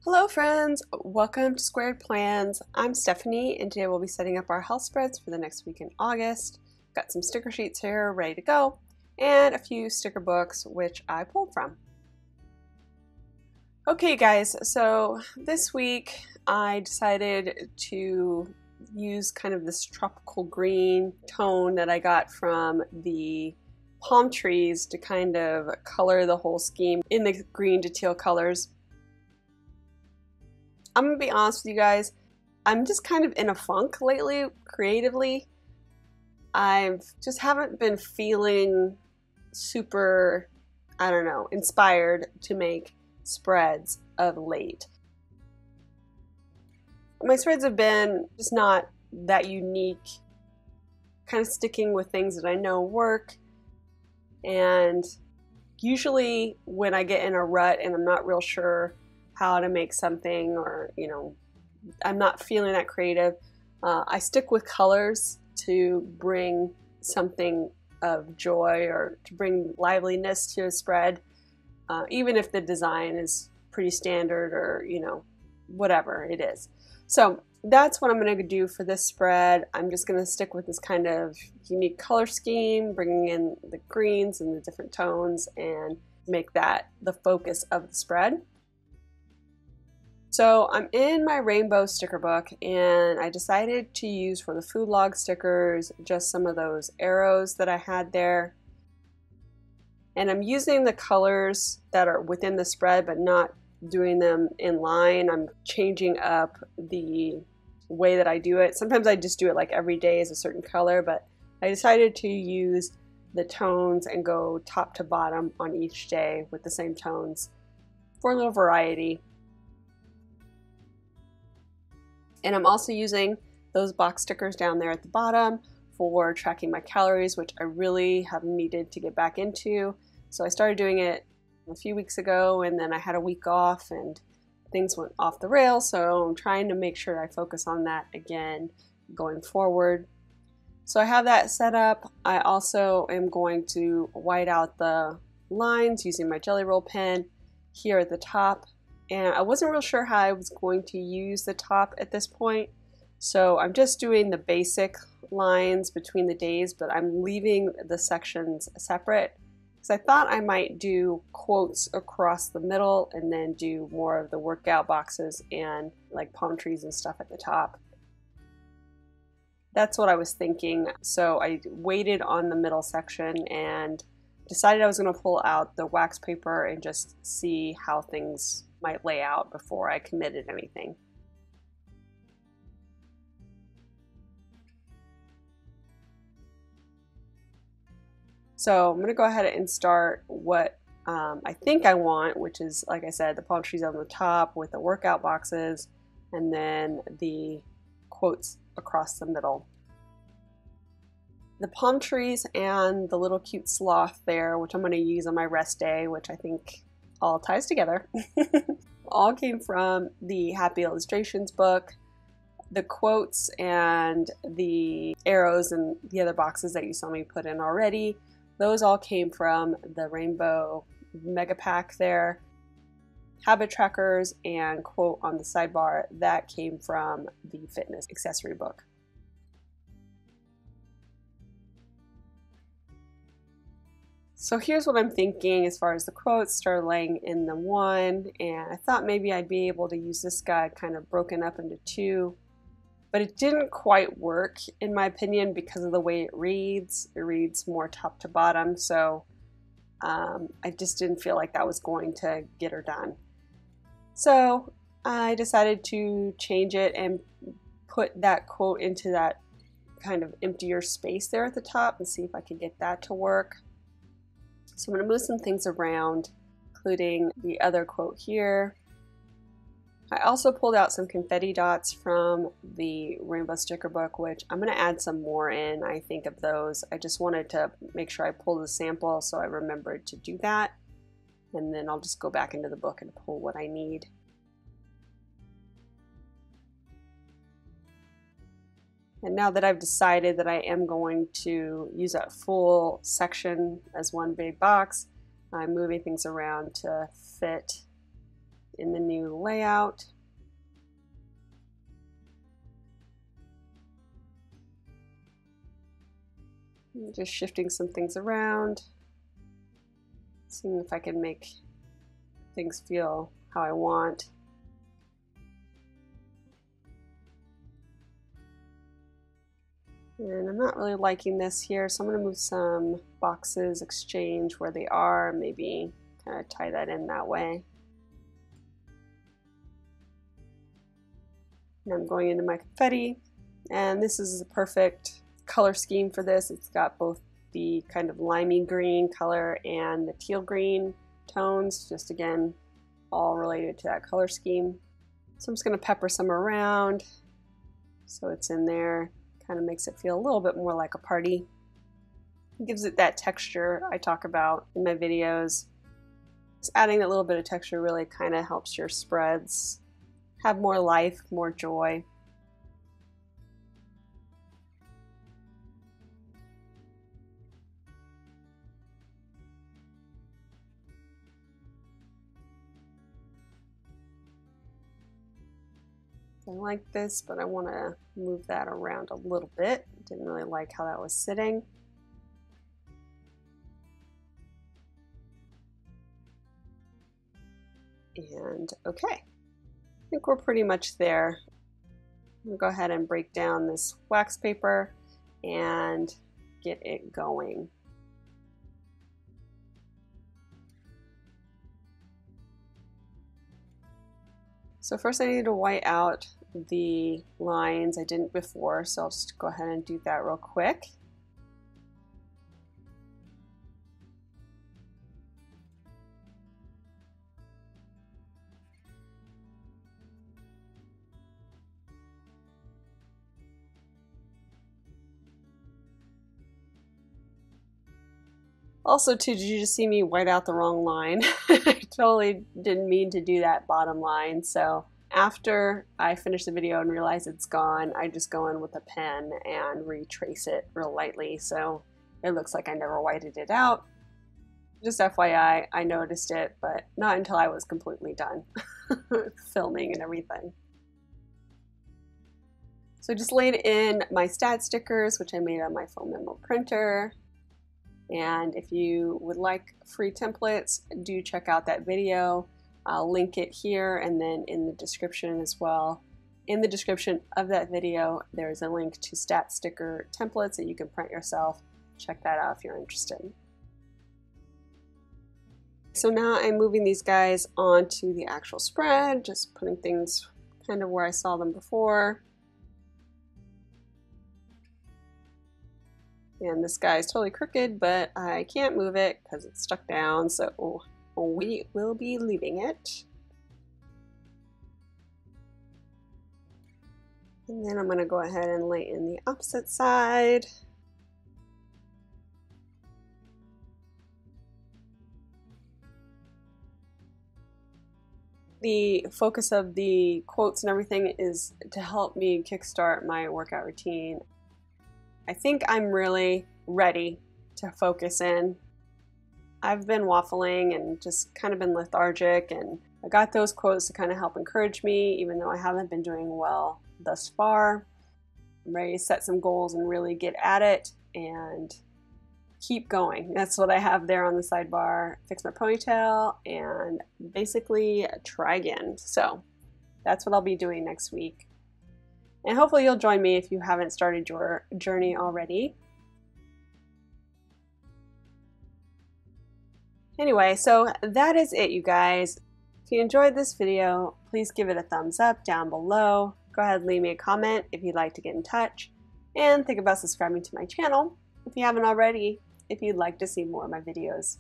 Hello friends, welcome to Squared Plans. I'm Stephanie and today we'll be setting up our health spreads for the next week in August. Got some sticker sheets here ready to go and a few sticker books which I pulled from. Okay guys, so this week I decided to use kind of this tropical green tone that I got from the palm trees to kind of color the whole scheme in the green to teal colors. I'm gonna be honest with you guys, I'm just kind of in a funk lately creatively. I just haven't been feeling super, I don't know, inspired to make spreads of late. My spreads have been just not that unique, kind of sticking with things that I know work, and usually when I get in a rut and I'm not real sure how to make something, or I'm not feeling that creative, I stick with colors to bring something of joy or to bring liveliness to a spread, even if the design is pretty standard or whatever it is. So that's what I'm going to do for this spread. I'm just going to stick with this kind of unique color scheme, bringing in the greens and the different tones, and make that the focus of the spread. So I'm in my rainbow sticker book and I decided to use for the food log stickers just some of those arrows that I had there. And I'm using the colors that are within the spread but not doing them in line. I'm changing up the way that I do it. Sometimes I just do it like every day is a certain color, but I decided to use the tones and go top to bottom on each day with the same tones for a little variety. And I'm also using those box stickers down there at the bottom for tracking my calories, which I really have needed to get back into. So I started doing it a few weeks ago, and then I had a week off and things went off the rails. So I'm trying to make sure I focus on that again going forward. So I have that set up. I also am going to white out the lines using my Jelly Roll pen here at the top. And I wasn't real sure how I was going to use the top at this point, so I'm just doing the basic lines between the days, but I'm leaving the sections separate because I thought I might do quotes across the middle and then do more of the workout boxes and like palm trees and stuff at the top. That's what I was thinking, so I waited on the middle section and decided I was going to pull out the wax paper and just see how things might lay out before I committed anything. So I'm going to go ahead and start what I think I want, which is, like I said, the palm trees on the top with the workout boxes and then the quotes across the middle. The palm trees and the little cute sloth there, which I'm going to use on my rest day, which I think all ties together, all came from the Happy Illustrations book. The quotes and the arrows and the other boxes that you saw me put in already, those all came from the Rainbow Mega Pack there. Habit trackers and quote on the sidebar, that came from the fitness accessory book. So here's what I'm thinking as far as the quotes. Started laying in the one, and I thought maybe I'd be able to use this guy kind of broken up into two, but it didn't quite work in my opinion because of the way it reads. It reads more top to bottom, so I just didn't feel like that was going to get her done. So I decided to change it and put that quote into that kind of emptier space there at the top and see if I could get that to work. So I'm going to move some things around, including the other quote here. I also pulled out some confetti dots from the rainbow sticker book, which I'm going to add some more in, I think, of those. I just wanted to make sure I pulled a sample, so I remembered to do that. And then I'll just go back into the book and pull what I need. And now that I've decided that I am going to use that full section as one big box, I'm moving things around to fit in the new layout. Just shifting some things around, seeing if I can make things feel how I want. And I'm not really liking this here, so I'm going to move some boxes, exchange where they are, maybe kind of tie that in that way. And I'm going into my confetti, and this is the perfect color scheme for this. It's got both the kind of limey green color and the teal green tones, just again all related to that color scheme. So I'm just going to pepper some around so it's in there. Kind of makes it feel a little bit more like a party. It gives it that texture I talk about in my videos. Just adding that little bit of texture really kind of helps your spreads have more life, more joy. I like this, but I want to move that around a little bit. Didn't really like how that was sitting. And okay, I think we're pretty much there. I'm going to go ahead and break down this wax paper and get it going. So first I need to white out the lines. I didn't before, so I'll just go ahead and do that real quick. Also too, did you just see me white out the wrong line? I totally didn't mean to do that bottom line. So after I finish the video and realize it's gone, I just go in with a pen and retrace it real lightly so it looks like I never whited it out. Just FYI, I noticed it, but not until I was completely done filming and everything. So I just laid in my stat stickers, which I made on my foam memo printer. And if you would like free templates, do check out that video. I'll link it here and then in the description as well. In the description of that video, there's a link to stat sticker templates that you can print yourself. Check that out if you're interested. So now I'm moving these guys onto the actual spread, just putting things kind of where I saw them before. And this guy is totally crooked, but I can't move it because it's stuck down, so we will be leaving it. And then I'm going to go ahead and lay in the opposite side. The focus of the quotes and everything is to help me kickstart my workout routine. I think I'm really ready to focus in. I've been waffling and just kind of been lethargic, and I got those quotes to kind of help encourage me, even though I haven't been doing well thus far. I'm ready to set some goals and really get at it and keep going. That's what I have there on the sidebar. Fix my ponytail and basically try again. So that's what I'll be doing next week. And hopefully you'll join me if you haven't started your journey already. Anyway, so that is it, you guys. If you enjoyed this video, please give it a thumbs up down below. Go ahead and leave me a comment if you'd like to get in touch. And think about subscribing to my channel if you haven't already, if you'd like to see more of my videos.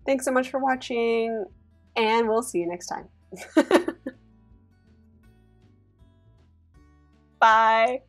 Thanks so much for watching, and we'll see you next time. Bye.